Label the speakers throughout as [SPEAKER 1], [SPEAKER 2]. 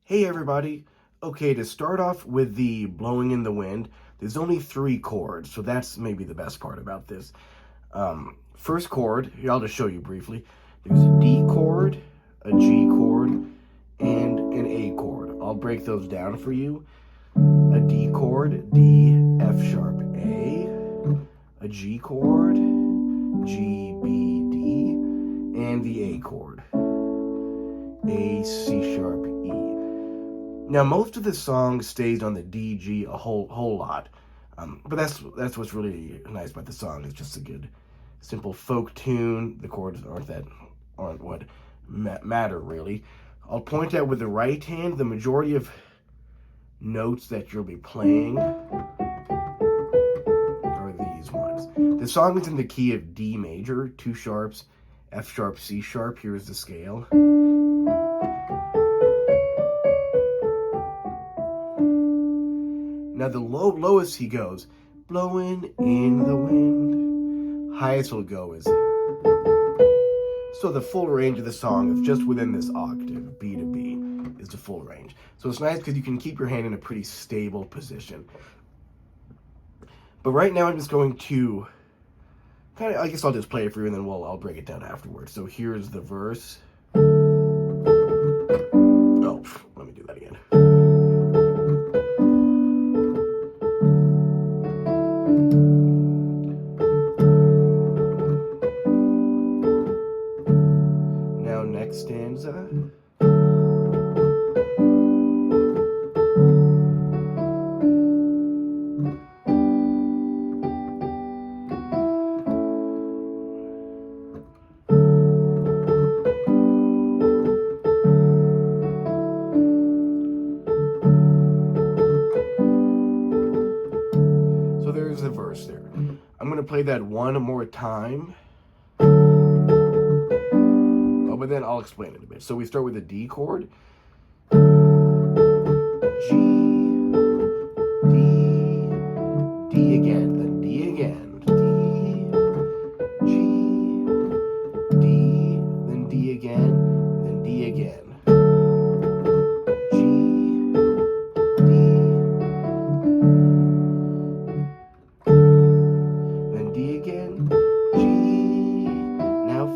[SPEAKER 1] Hey everybody. Okay, to start off with the blowing in the wind, there's only 3 chords, so that's maybe the best part about this. First chord, here I'll just show you briefly. There's a D chord, a G chord, and an A chord. I'll break those down for you. A D chord, D, F sharp, a G chord, G, B, D, and the A chord, A, C sharp, E. Now, most of the song stays on the D, G a whole lot, but that's what's really nice about the song. It's just a good, simple folk tune. The chords aren't what matter really. I'll point out with the right hand, the majority of notes that you'll be playing are these ones. The song is in the key of D major, 2 sharps, F sharp, C sharp. Here's the scale. Now the lowest he goes, blowing in the wind. Highest he'll go is. So the full range of the song is just within this octave, B to B, is the full range. So it's nice because you can keep your hand in a pretty stable position. But right now I'm just going to I guess I'll just play it for you and then I'll break it down afterwards. So here's the verse. Oh, let me do that again. Now next stanza. So there's the verse there. I'm going to play that one more time. Oh, but then I'll explain it a bit. So we start with the D chord. G, D, D again, then D again. D, G, D, then D again, then D again.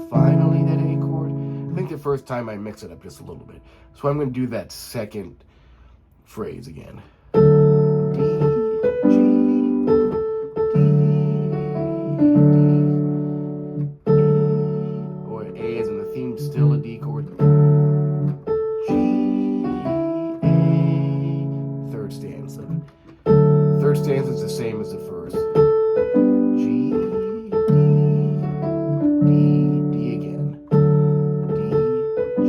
[SPEAKER 1] Finally, that A chord. I think the first time I mix it up just a little bit. So I'm going to do that second phrase again. D, G, D, D, A. Or A as in the theme, still a D chord. G, A. Third stanza. Third stanza is the same as the first. G, D, D, again. D, G.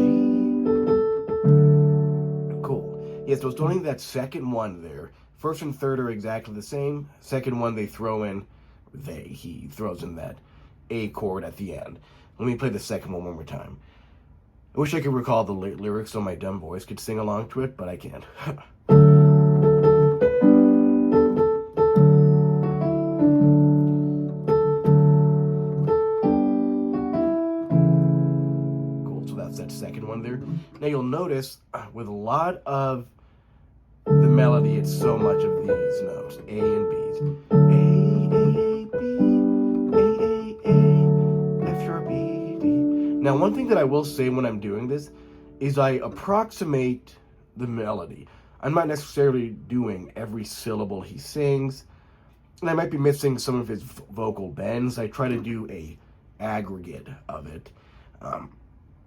[SPEAKER 1] Cool. Yeah, so it's only that second one there. First and third are exactly the same. Second one they throw in, he throws in that A chord at the end. Let me play the second one more time. I wish I could recall the lyrics so my dumb voice could sing along to it, but I can't. That second one there. Now you'll notice with a lot of the melody, it's so much of these notes, A and B's. A, B, A, F sharp, B, D. Now one thing that I will say when I'm doing this is I approximate the melody. I'm not necessarily doing every syllable he sings, and I might be missing some of his vocal bends. I try to do a aggregate of it.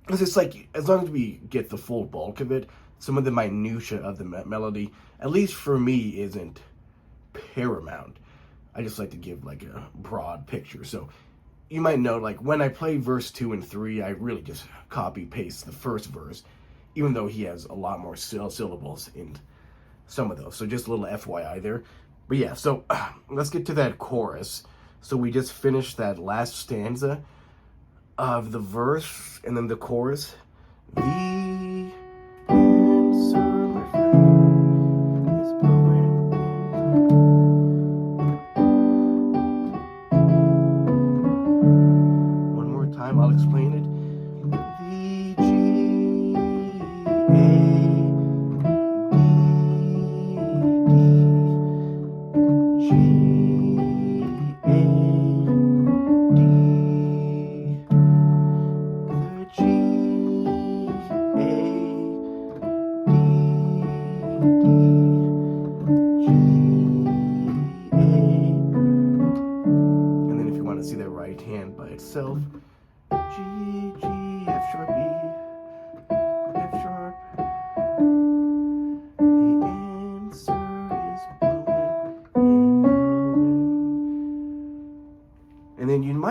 [SPEAKER 1] Because it's like, as long as we get the full bulk of it, some of the minutia of the melody, at least for me, isn't paramount. I just like to give like a broad picture. So you might know, like when I play verse 2 and 3, I really just copy paste the first verse, even though he has a lot more syllables in some of those. So just a little FYI there. But yeah, so let's get to that chorus. So we just finished that last stanza of the verse and then the chorus. The answer, my friend, is blowing. One more time, I'll explain it. The G, A,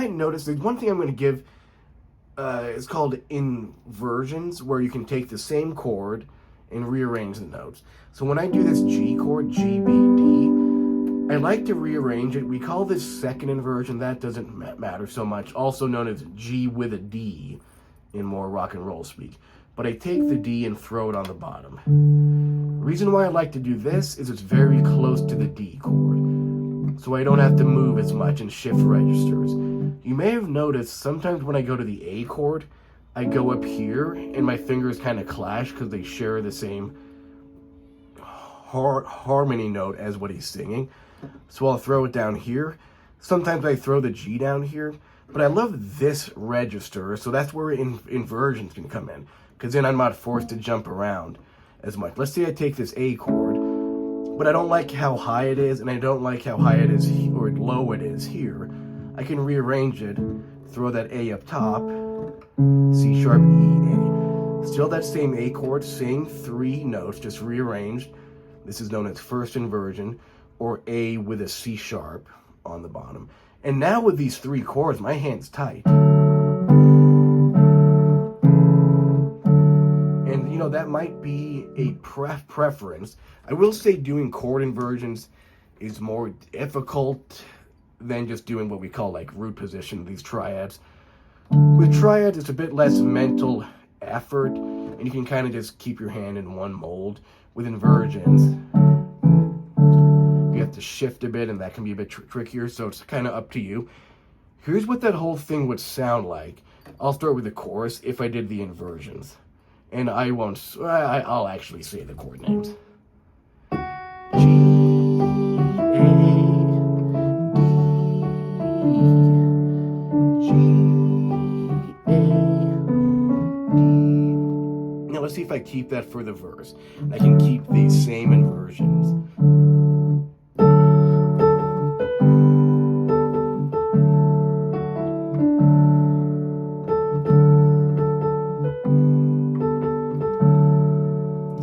[SPEAKER 1] might notice there's one thing I'm going to give. It's called inversions, where you can take the same chord and rearrange the notes. So when I do this G chord, G, B, D, I like to rearrange it. We call this second inversion. That doesn't matter so much. Also known as G with a D in more rock and roll speak. But I take the D and throw it on the bottom. The reason why I like to do this is it's very close to the D chord, so I don't have to move as much and shift registers. You may have noticed sometimes when I go to the A chord, I go up here and my fingers kind of clash because they share the same harmony note as what he's singing. So I'll throw it down here. Sometimes I throw the G down here, but I love this register, so that's where inversions can come in, because then I'm not forced to jump around as much. Let's say I take this A chord, but I don't like how high it is, and I don't like how high it is or low it is here. I can rearrange it, throw that A up top, C sharp, E, A. Still that same A chord, same 3 notes, just rearranged. This is known as first inversion, or A with a C sharp on the bottom. And now with these 3 chords, my hand's tight. And you know, that might be a preference. I will say doing chord inversions is more difficult than just doing what we call like root position, these triads. With triads, it's a bit less mental effort, and you can kind of just keep your hand in one mold. With inversions, you have to shift a bit, and that can be a bit trickier, so it's kind of up to you. Here's what that whole thing would sound like. I'll start with the chorus if I did the inversions. And I won't, I'll actually say the chord names. G, A, D, G, A, D. Now let's see if I keep that for the verse. I can keep these same inversions.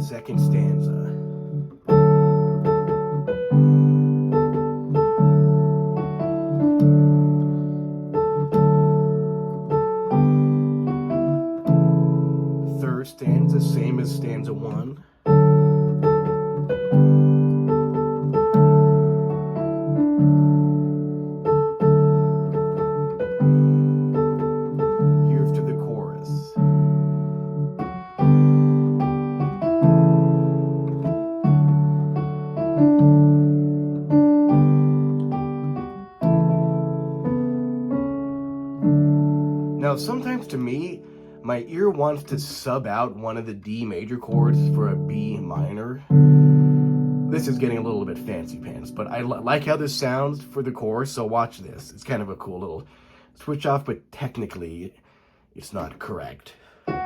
[SPEAKER 1] Second stanza. Third stanza, same as stanza 1. Here's to the chorus. Now, sometimes to me, my ear wants to sub out one of the D major chords for a B minor. This is getting a little bit fancy pants, but I like how this sounds for the chorus, so watch this. It's kind of a cool little switch off, but technically, it's not correct. Isn't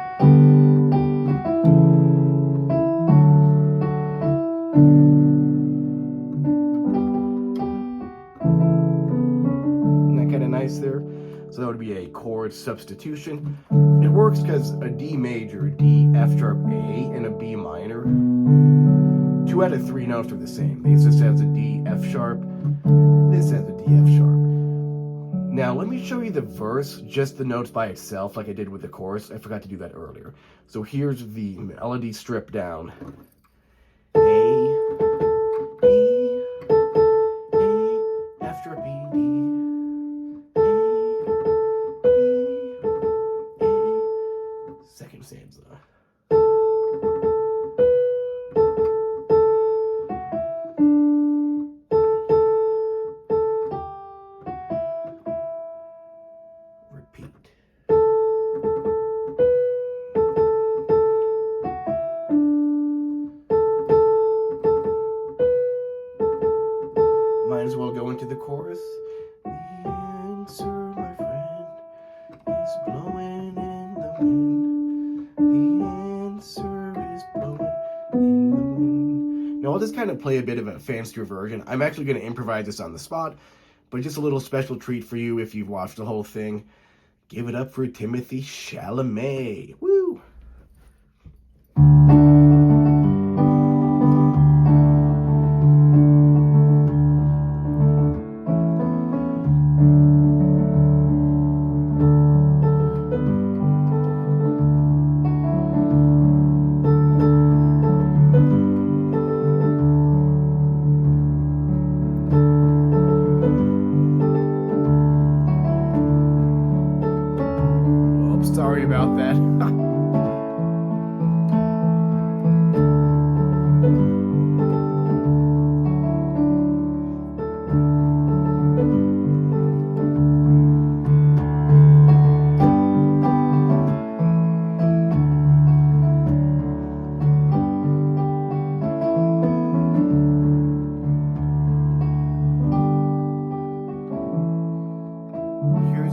[SPEAKER 1] that kind of nice there? So that would be a chord substitution. It works because a D major, D, F sharp, A, and a B minor, 2 out of 3 notes are the same. This just has a D, F sharp. This has a D, F sharp. Now let me show you the verse, just the notes by itself, like I did with the chorus. I forgot to do that earlier. So here's the melody stripped down. A, B, A, F sharp, B, D. Second stanza. Repeat. Might as well go into the chorus. The answer, my friend, is blowing in the wind. Now I'll just kind of play a bit of a fancier version. I'm actually going to improvise this on the spot, but just a little special treat for you if you've watched the whole thing. Give it up for Timothy Chalamet. Woo!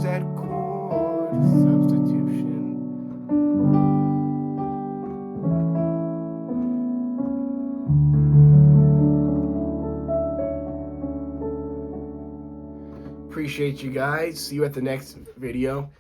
[SPEAKER 1] use that chord substitution. Appreciate you guys. See you at the next video.